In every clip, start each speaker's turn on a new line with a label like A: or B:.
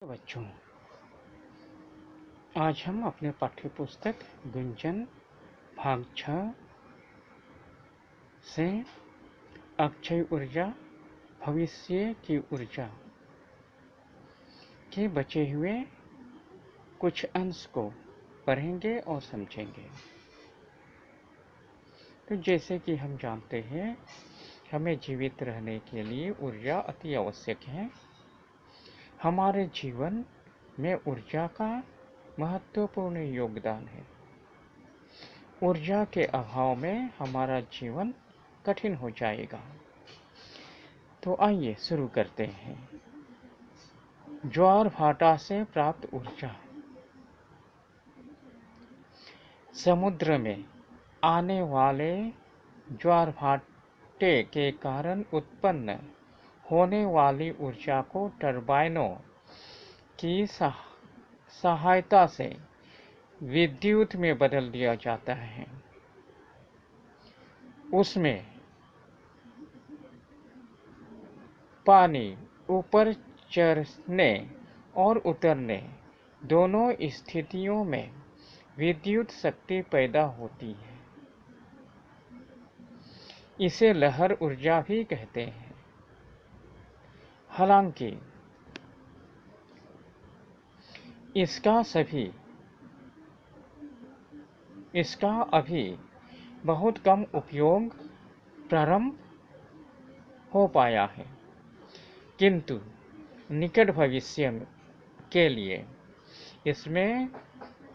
A: तो बच्चों, आज हम अपने पाठ्य पुस्तक गुंजन भाग 6 से अक्षय ऊर्जा भविष्य की ऊर्जा के बचे हुए कुछ अंश को पढ़ेंगे और समझेंगे। तो जैसे कि हम जानते हैं, हमें जीवित रहने के लिए ऊर्जा अति आवश्यक है। हमारे जीवन में ऊर्जा का महत्वपूर्ण योगदान है। ऊर्जा के अभाव में हमारा जीवन कठिन हो जाएगा। तो आइए शुरू करते हैं। ज्वार भाटा से प्राप्त ऊर्जा। समुद्र में आने वाले ज्वार भाटे के कारण उत्पन्न होने वाली ऊर्जा को टरबाइनों की सहायता से विद्युत में बदल दिया जाता है। उसमें पानी ऊपर चढ़ने और उतरने दोनों स्थितियों में विद्युत शक्ति पैदा होती है। इसे लहर ऊर्जा भी कहते हैं। हालांकि इसका अभी बहुत कम उपयोग प्रारंभ हो पाया है, किंतु निकट भविष्य के लिए इसमें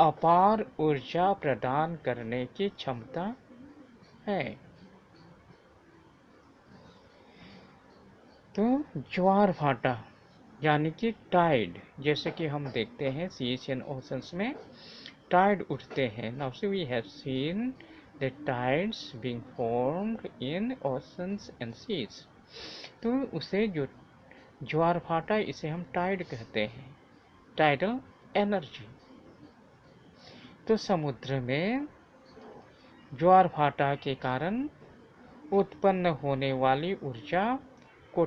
A: अपार ऊर्जा प्रदान करने की क्षमता है। तो ज्वार भाटा यानी कि टाइड, जैसे कि हम देखते हैं सीज एंड ओशंस में टाइड उठते हैं। Now so we have seen the tides being formed in oceans and seas. तो उसे जो ज्वार भाटा, इसे हम टाइड कहते हैं, टाइडल एनर्जी। तो समुद्र में ज्वार भाटा के कारण उत्पन्न होने वाली ऊर्जा को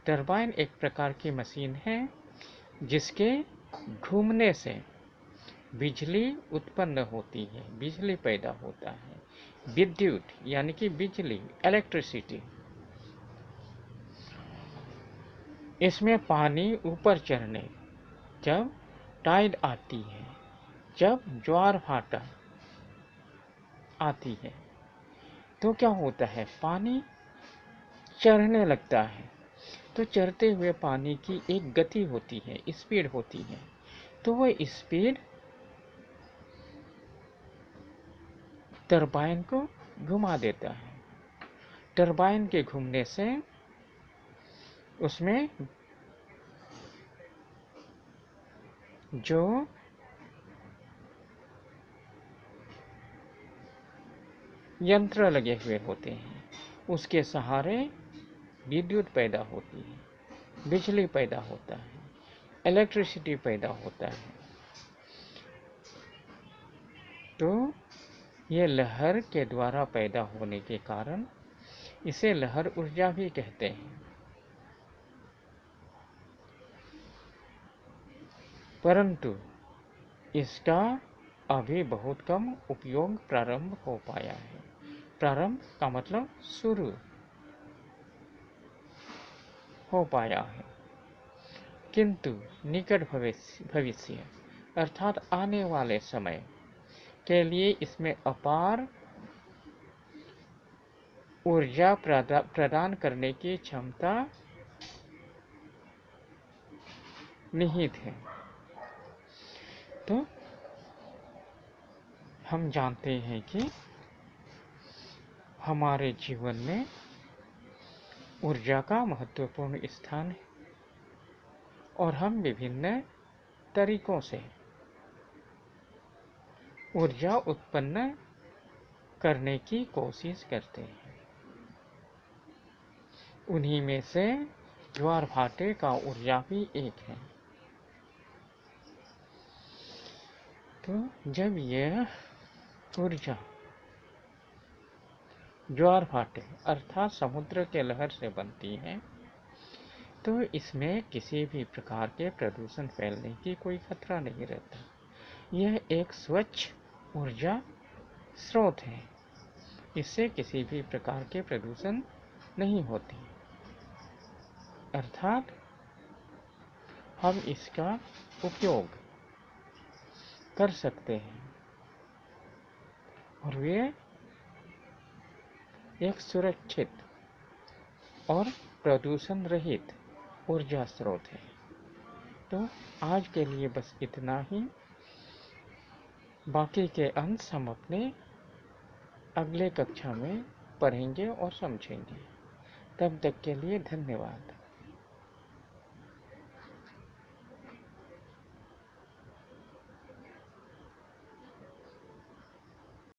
A: टरबाइन एक प्रकार की मशीन है जिसके घूमने से बिजली उत्पन्न होती है, बिजली पैदा होता है। विद्युत यानी कि बिजली, इलेक्ट्रिसिटी। इसमें पानी ऊपर चढ़ने, जब टाइड आती है, जब ज्वार भाटा आती है, तो क्या होता है, पानी चढ़ने लगता है। तो चढ़ते हुए पानी की एक गति होती है, स्पीड होती है। तो वह स्पीड टरबाइन को घुमा देता है। टरबाइन के घूमने से उसमें जो यंत्र लगे हुए होते हैं, उसके सहारे विद्युत पैदा होती है, बिजली पैदा होता है, इलेक्ट्रिसिटी पैदा होता है। तो ये लहर के द्वारा पैदा होने के कारण इसे लहर ऊर्जा भी कहते हैं। परंतु इसका अभी बहुत कम उपयोग प्रारंभ हो पाया है। प्रारंभ का मतलब शुरू हो पाया है, किंतु निकट भविष्य अर्थात आने वाले समय के लिए इसमें अपार ऊर्जा प्रदान करने की क्षमता निहित है। तो हम जानते हैं कि हमारे जीवन में ऊर्जा का महत्वपूर्ण स्थान है और हम विभिन्न तरीकों से ऊर्जा उत्पन्न करने की कोशिश करते हैं। उन्हीं में से ज्वार भाटे का ऊर्जा भी एक है। तो जब यह ऊर्जा ज्वार भाटे अर्थात समुद्र के लहर से बनती है, तो इसमें किसी भी प्रकार के प्रदूषण फैलने की कोई खतरा नहीं रहता। यह एक स्वच्छ ऊर्जा स्रोत है, इससे किसी भी प्रकार के प्रदूषण नहीं होते, अर्थात हम इसका उपयोग कर सकते हैं और वे एक सुरक्षित और प्रदूषण रहित ऊर्जा स्रोत है। तो आज के लिए बस इतना ही। बाकी के अंश हम अपने अगले कक्षा में पढ़ेंगे और समझेंगे। तब तक के लिए धन्यवाद।